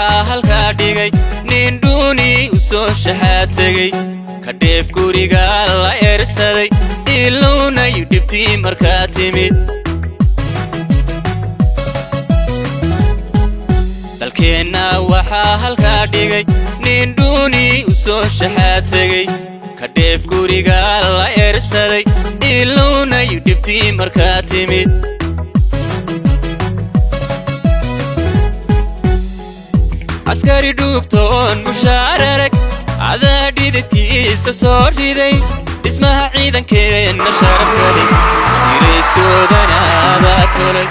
waxaa halkaa dhigay nin dhuuni u soo shaxaatagay ka dheef guriga la eersaday ilownayu dhibtii markaa timid dalkeenna waxaa halkaa dhigay nin dhuuni u soo shaxaatagay ka dheef guriga la eersaday ilownayu dhibtii markaa timid askari dhuubtoon mushaararag cadaa dhididkiisa soo riday dhismaha ciidankeenna sharafkale dirayskoodana adaa tolay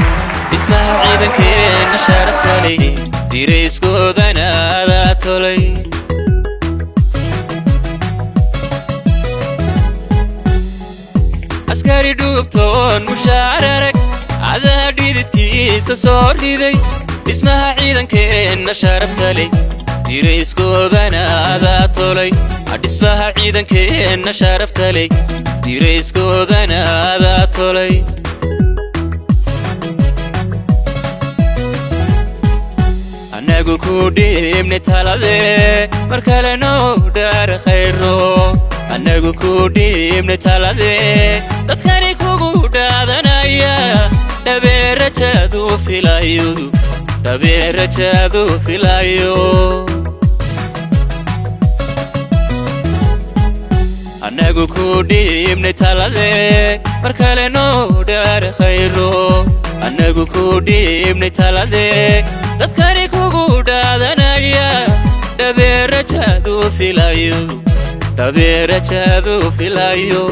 dhismaha ciidankeenna sharafkale dirayskoodana adaa tolay askari dhuubtoon mushaararag cadaa dhididkiisa soo riday dhismaha ciidankeenna sharafkale dirayskoodana adaa tolay dhismaha ciidankeenna sharafkale dirayskoodana adaa tolay annagu ku dhiibnay taladee mar kale noo dhaar khayro annagu ku dhiibnay taladee dadkani kugu dhaadanaya dhabeerajadu filayo dhabeerajadu filayo annagu ku dhiibnay taladee mar kale noo dhaar khayro annagu ku dhiibnay taladee dadkani kugu dhaadanaya dhabeerajadu filayo dhabeerajadu filayo